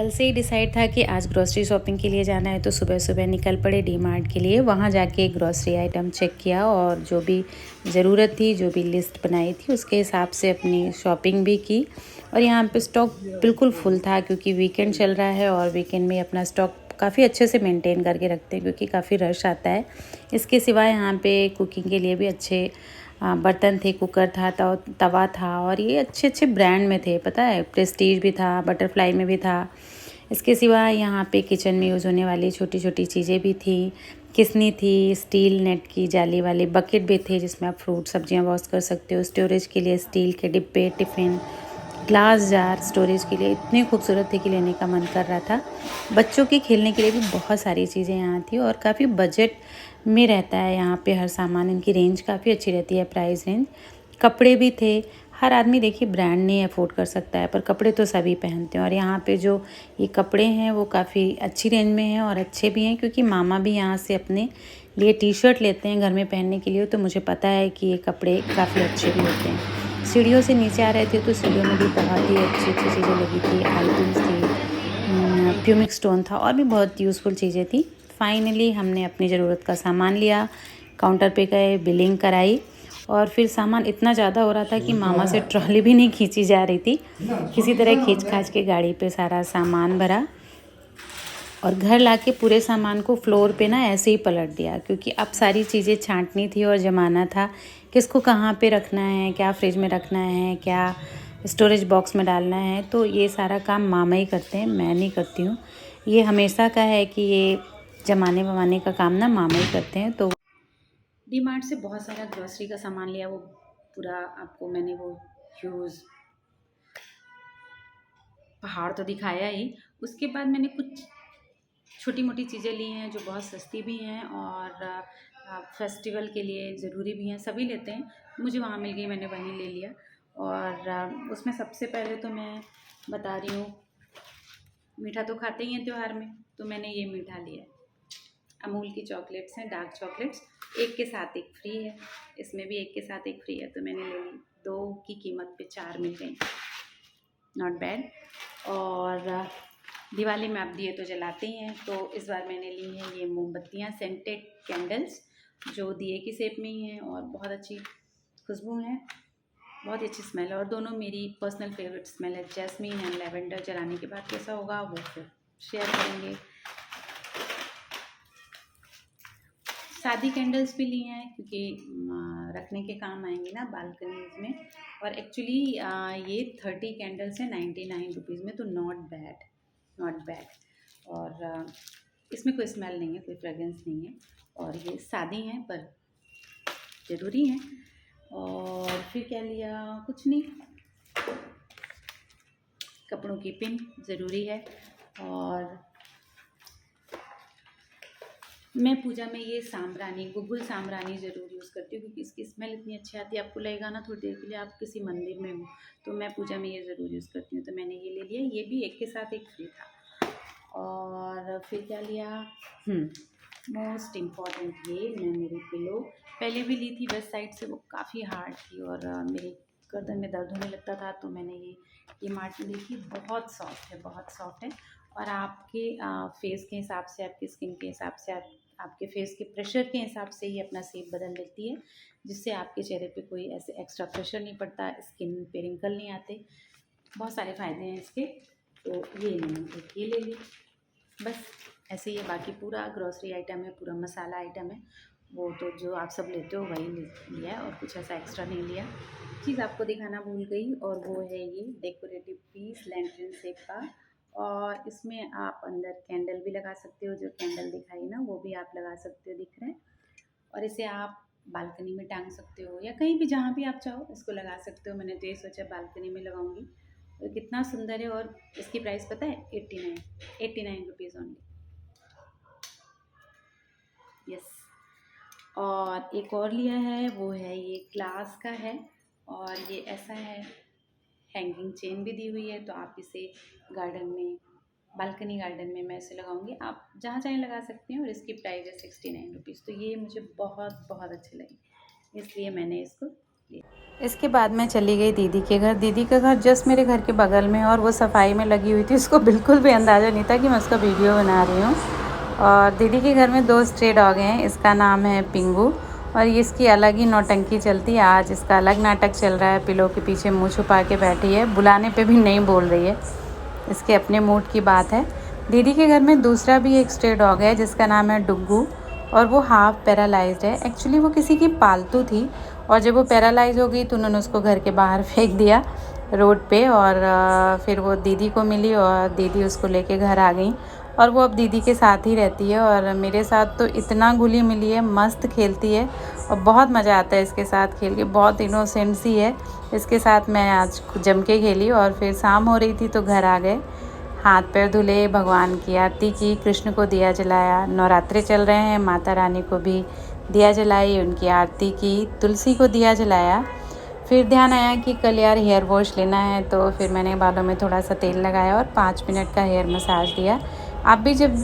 कल से ही डिसाइड था कि आज ग्रॉसरी शॉपिंग के लिए जाना है, तो सुबह सुबह निकल पड़े डी मार्ट के लिए। वहाँ जाके ग्रॉसरी आइटम चेक किया और जो भी ज़रूरत थी, जो भी लिस्ट बनाई थी, उसके हिसाब से अपनी शॉपिंग भी की। और यहाँ पे स्टॉक बिल्कुल फुल था क्योंकि वीकेंड चल रहा है और वीकेंड में अपना स्टॉक काफ़ी अच्छे से मेंटेन करके रखते हैं क्योंकि काफ़ी रश आता है। इसके सिवाय यहाँ पे कुकिंग के लिए भी अच्छे बर्तन थे, कुकर था, तवा था और ये अच्छे अच्छे ब्रांड में थे, पता है, प्रेस्टीज भी था, बटरफ्लाई में भी था। इसके सिवा यहाँ पे किचन में यूज़ होने वाली छोटी छोटी चीज़ें भी थी, किसनी थी, स्टील नेट की जाली वाले बकेट भी थे जिसमें आप फ्रूट सब्जियाँ वॉश कर सकते हो, स्टोरेज के लिए स्टील के डिब्बे, टिफ़िन, ग्लास जार स्टोरेज के लिए इतने खूबसूरत थे कि लेने का मन कर रहा था। बच्चों के खेलने के लिए भी बहुत सारी चीज़ें यहाँ थी और काफ़ी बजट में रहता है यहाँ पे हर सामान। इनकी रेंज काफ़ी अच्छी रहती है, प्राइस रेंज। कपड़े भी थे। हर आदमी देखिए ब्रांड नहीं अफोर्ड कर सकता है, पर कपड़े तो सभी पहनते हैं और यहाँ पे जो ये कपड़े हैं वो काफ़ी अच्छी रेंज में हैं और अच्छे भी हैं क्योंकि मामा भी यहाँ से अपने लिए टी शर्ट लेते हैं घर में पहनने के लिए, तो मुझे पता है कि ये कपड़े काफ़ी अच्छे भी होते हैं। सीढ़ियों से नीचे आ रहे थे तो सीढ़ियों में भी बहुत ही अच्छी अच्छी चीज़ें लगी थी, आइटम्स थी, प्यूमिक स्टोन था और भी बहुत यूज़फुल चीज़ें थी। फाइनली हमने अपनी ज़रूरत का सामान लिया, काउंटर पे गए, बिलिंग कराई और फिर सामान इतना ज़्यादा हो रहा था कि मामा से ट्रॉली भी नहीं खींची जा रही थी। किसी तरह खींच खाच के गाड़ी पे सारा सामान भरा और घर लाके पूरे सामान को फ्लोर पे ना ऐसे ही पलट दिया क्योंकि अब सारी चीज़ें छांटनी थी और जमाना था किसको कहाँ पे रखना है, क्या फ्रिज में रखना है, क्या स्टोरेज बॉक्स में डालना है। तो ये सारा काम मामा ही करते हैं, मैं नहीं करती हूँ। ये हमेशा का है कि ये जमाने वमाने का काम ना मामा ही करते हैं। तो डी मार्ट से बहुत सारा ग्रॉसरी का सामान लिया, वो पूरा आपको मैंने वो ह्यूज पहाड़ तो दिखाया ही। उसके बाद मैंने कुछ छोटी मोटी चीज़ें ली हैं जो बहुत सस्ती भी हैं और फेस्टिवल के लिए ज़रूरी भी हैं, सभी लेते हैं। मुझे वहाँ मिल गई, मैंने वहीं ले लिया। और उसमें सबसे पहले तो मैं बता रही हूँ, मीठा तो खाते ही हैं त्यौहार में, तो मैंने ये मीठा लिया है। अमूल की चॉकलेट्स हैं, डार्क चॉकलेट्स, एक के साथ एक फ्री है। इसमें भी एक के साथ एक फ्री है, तो मैंने ले ली। 2 की कीमत पे 4 मिल गई, नॉट बैड। और दिवाली में आप दिए तो जलाते ही हैं, तो इस बार मैंने ली हैं ये मोमबत्तियाँ, सेंटेड कैंडल्स, जो दिए की शेप में ही हैं और बहुत अच्छी खुशबू है, बहुत ही अच्छी स्मेल है। और दोनों मेरी पर्सनल फेवरेट स्मेल है, जैस्मीन एंड लैवेंडर। जलाने के बाद कैसा होगा वो फिर शेयर करेंगे। सादी कैंडल्स भी ली हैं क्योंकि रखने के काम आएंगे ना बालकनीज में। और एक्चुअली ये 30 कैंडल्स हैं 99 रुपीज़ में, तो नॉट बैड, नॉट बैड। और इसमें कोई स्मेल नहीं है, कोई फ्रेगरेंस नहीं है और ये सादी हैं पर ज़रूरी हैं। और फिर क्या लिया, कुछ नहीं, कपड़ों की पिन ज़रूरी है। और मैं पूजा में ये साम्ब्रानी, गुगुल साम्ब्रानी ज़रूर यूज़ करती हूँ क्योंकि इसकी स्मेल इतनी अच्छी आती है। आपको लगेगा ना थोड़ी देर के लिए आप किसी मंदिर में हो, तो मैं पूजा में ये ज़रूर यूज़ करती हूँ, तो मैंने ये ले लिया। ये भी एक के साथ एक फ्री था। और फिर क्या लिया, मोस्ट इम्पॉर्टेंट ये मैं मेरी पिलो पहले भी ली थी वेस्ट साइड से, वो काफ़ी हार्ड थी और मेरे गर्दन में दर्द होने लगता था, तो मैंने ये मार्ट में ली थी। बहुत सॉफ्ट है, बहुत सॉफ्ट है और आपके फेस के हिसाब से, आपकी स्किन के हिसाब से, आपके फेस के प्रेशर के हिसाब से ये अपना शेप बदल लेती है, जिससे आपके चेहरे पे कोई ऐसे एक्स्ट्रा प्रेशर नहीं पड़ता, स्किन पे रिंकल नहीं आते। बहुत सारे फ़ायदे हैं इसके, तो ये मैंने ये ले ली। बस ऐसे ही है, बाकी पूरा ग्रॉसरी आइटम है, पूरा मसाला आइटम है, वो तो जो आप सब लेते हो वही लिया है और कुछ ऐसा एक्स्ट्रा नहीं लिया। चीज़ आपको दिखाना भूल गई और वो है ये डेकोरेटिव पीस लैंटर्न शेप का, और इसमें आप अंदर कैंडल भी लगा सकते हो, जो कैंडल दिखाई ना वो भी आप लगा सकते हो, दिख रहे हैं। और इसे आप बालकनी में टांग सकते हो या कहीं भी जहाँ भी आप चाहो इसको लगा सकते हो। मैंने तो ये सोचा बालकनी में लगाऊंगी। और कितना सुंदर है, और इसकी प्राइस पता है 89 रुपीज़ ओनली। यस। और एक और लिया है, वो है ये ग्लास का है और ये ऐसा है, हैंगिंग चेन भी दी हुई है, तो आप इसे गार्डन में, बालकनी गार्डन में मैं इसे लगाऊंगी, आप जहाँ चाहें लगा सकते हैं। और इसकी प्राइस है 69 रुपीज़। तो ये मुझे बहुत बहुत अच्छी लगी, इसलिए मैंने इसको इसके बाद मैं चली गई दीदी के घर। दीदी का घर जस्ट मेरे घर के बगल में और वो सफाई में लगी हुई थी। उसको बिल्कुल भी अंदाज़ा नहीं था कि मैं उसका वीडियो बना रही हूँ। और दीदी के घर में 2 स्ट्रे डॉग हैं। इसका नाम है पिंगू और ये इसकी अलग ही नौटंकी चलती है। आज इसका अलग नाटक चल रहा है, पिलो के पीछे मुँह छुपा के बैठी है, बुलाने पे भी नहीं बोल रही है। इसके अपने मूड की बात है। दीदी के घर में दूसरा भी एक स्ट्रे डॉग है जिसका नाम है डुग्गू और वो हाफ पैरालाइज्ड है। एक्चुअली वो किसी की पालतू थी और जब वो पैरालाइज़ हो गई तो उन्होंने उसको घर के बाहर फेंक दिया रोड पे। और फिर वो दीदी को मिली और दीदी उसको लेके घर आ गई और वो अब दीदी के साथ ही रहती है। और मेरे साथ तो इतना घुली मिली है, मस्त खेलती है और बहुत मज़ा आता है इसके साथ खेल के। बहुत इनोसेंट सी है। इसके साथ मैं आज जम के खेली और फिर शाम हो रही थी तो घर आ गए, हाथ पैर धुले, भगवान की आरती की, कृष्ण को दिया जलाया। नवरात्रे चल रहे हैं, माता रानी को भी दिया जलाई, उनकी आरती की, तुलसी को दिया जलाया। फिर ध्यान आया कि कल यार हेयर वॉश लेना है तो फिर मैंने बालों में थोड़ा सा तेल लगाया और 5 मिनट का हेयर मसाज दिया। आप भी जब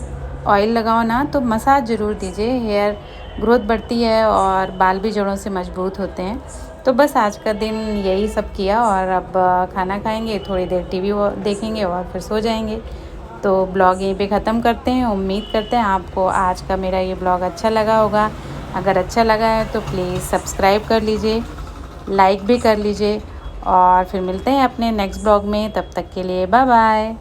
ऑयल लगाओ ना तो मसाज ज़रूर दीजिए, हेयर ग्रोथ बढ़ती है और बाल भी जड़ों से मजबूत होते हैं। तो बस आज का दिन यही सब किया और अब खाना खाएंगे, थोड़ी देर टीवी देखेंगे और फिर सो जाएंगे। तो ब्लॉग यहीं पे ख़त्म करते हैं। उम्मीद करते हैं आपको आज का मेरा ये ब्लॉग अच्छा लगा होगा। अगर अच्छा लगा है तो प्लीज़ सब्सक्राइब कर लीजिए, लाइक भी कर लीजिए और फिर मिलते हैं अपने नेक्स्ट ब्लॉग में। तब तक के लिए बाय बाय।